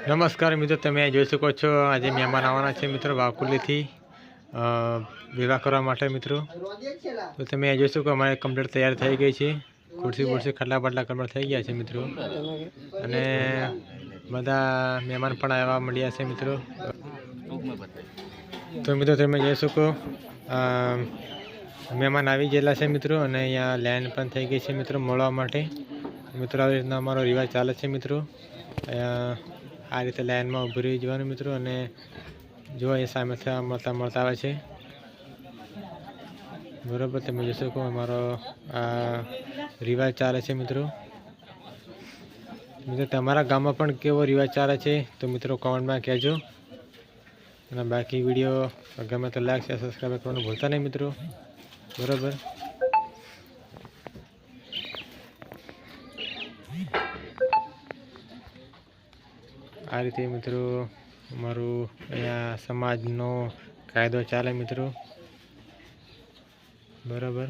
નમસ્કાર મિત્રો, તમે જોઈ શકો છો આજે મહેમાન આવવાના છે મિત્રો વાવકુલીથી વિવાહ કરવા માટે મિત્રો. તો તમે જોઈ શકો અમારે કમ્પ્લીટ તૈયાર થઈ ગઈ છે. ખુરશી ખાટલા બાટલા કમ્પ્લીટ થઈ ગયા છે મિત્રો. અને બધા મહેમાન પણ આવવા માંડ્યા છે મિત્રો. તો મિત્રો તમે જોઈ શકો મહેમાન આવી ગયેલા છે મિત્રો. અને અહીંયા લાઈન પણ થઈ ગઈ છે મિત્રો મળવા માટે. મિત્રો આવી રીતના અમારો રિવાજ ચાલે છે મિત્રો. આ રીતે લાઈનમાં ઊભી રહી જવાનું મિત્રો. અને જો અહીંયા સામેથી મળતા આવે છે બરાબર. તમે જોઈ શકો અમારો આ રિવાજ ચાલે છે મિત્રો. મિત્રો તમારા ગામમાં પણ કેવો રિવાજ ચાલે છે તો મિત્રો કોમેન્ટમાં કહેજો. અને બાકી વિડીયો ગમે તો લાઈક શેર સબસ્ક્રાઈબ કરવાનું ભૂલતા નહીં મિત્રો. બરાબર. આ રીતે મિત્રો અમારું અહીંયા સમાજનો કાયદો ચાલે મિત્રો. બરાબર.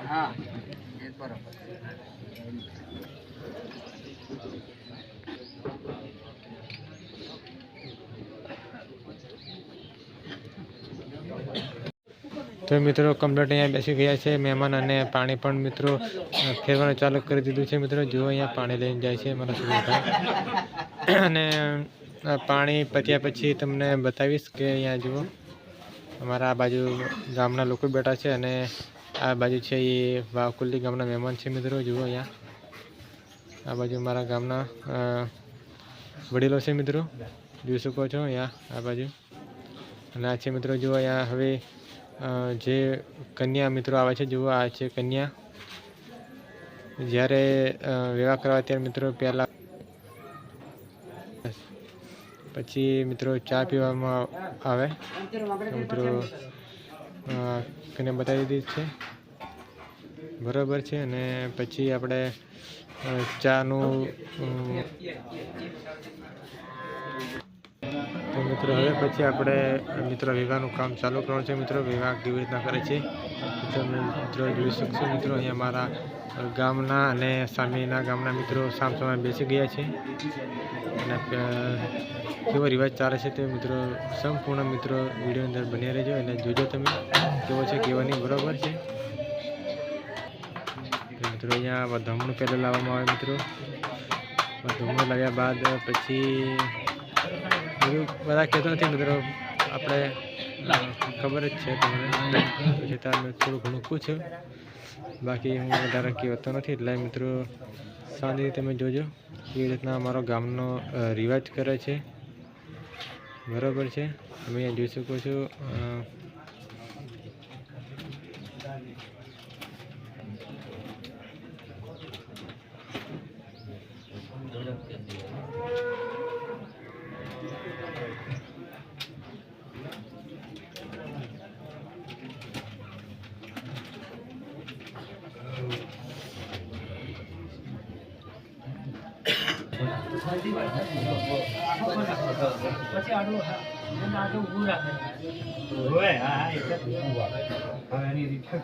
हाँ बराबर. તો મિત્રો કમ્પ્લીટ અહીંયા બેસી ગયા છે મહેમાન. અને પાણી પણ મિત્રો ફેરવાનું ચાલુ કરી દીધું છે મિત્રો. જુઓ અહીંયા પાણી લઈને જાય છે મારા સુરેશભાઈ. અને પાણી પત્યા પછી તમને બતાવીશ કે અહીંયા જુઓ અમારા આ બાજુ ગામના લોકો બેઠા છે. અને આ બાજુ છે એ વાવકુલી ગામના મહેમાન છે મિત્રો. જુઓ અહીંયા આ બાજુ મારા ગામના વડીલો છે મિત્રો. જોઈ શકો છો અહીંયા આ બાજુ. અને આ છે મિત્રો જુઓ અહીંયા હવે જે કન્યા મિત્રો આવે છે. જુઓ આ છે કન્યા. જ્યારે વિવાહ કરવા ત્યારે મિત્રો પહેલાં પછી મિત્રો ચા પીવામાં આવે. મિત્રો કન્યા બતાવી દીધી છે બરાબર છે. અને પછી આપણે ચાનું તો મિત્રો હવે પછી આપણે મિત્રો વિવાહનું કામ ચાલુ કરવાનું છે મિત્રો. વિવાહ કેવી રીતના કરે છે મિત્રો જોઈ શકશો મિત્રો. અહીંયા મારા ગામના અને સામેના ગામના મિત્રો સામસામે બેસી ગયા છે. અને કેવો રિવાજ ચાલે છે તે મિત્રો સંપૂર્ણ મિત્રો વિડીયો અંદર બની રહેજો. અને જોજો તમે કેવો છે કેવો નહીં. બરાબર છે. મિત્રો અહીંયા વધામણું પહેલાં લાવવામાં આવે મિત્રો. વધામણું લાવ્યા બાદ પછી બધું બધા કહેતો નથી મિત્રો, આપણે ખબર જ છે તમને, પછી તાર મેં થોડું ઘણું પૂછ્યું, બાકી હું વધારે કહેતો નથી. એટલે મિત્રો શાંતિથી તમે જોજો કેવી રીતના અમારો ગામનો રિવાજ કરે છે. બરાબર છે, તમે અહીંયા જોઈ શકો છો. પછી આડું આડું ઊભું રાખે હોય. હા એટલે હવે એની રીતે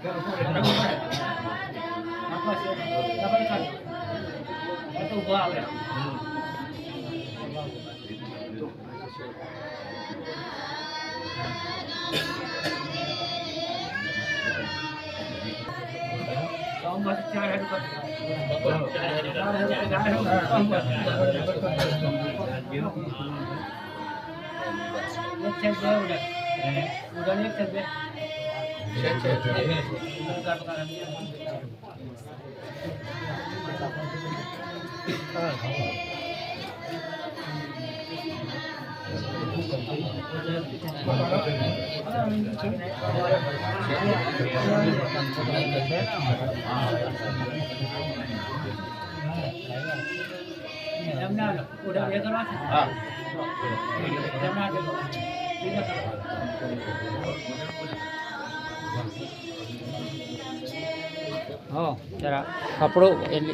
તો ઊભો આવે. ચાર હેડ જરા કપડું એટલે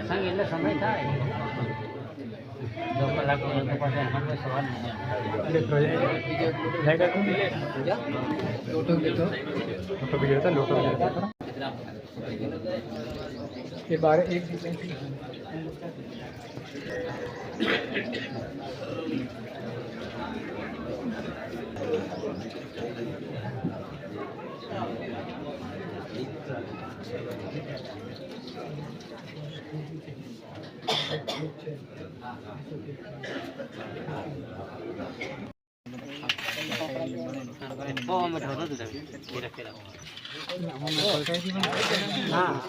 સત્સંગ એટલે સમય થાય 2 કલાક તો પછી આપણે સવાલ ये 12 एक हाँ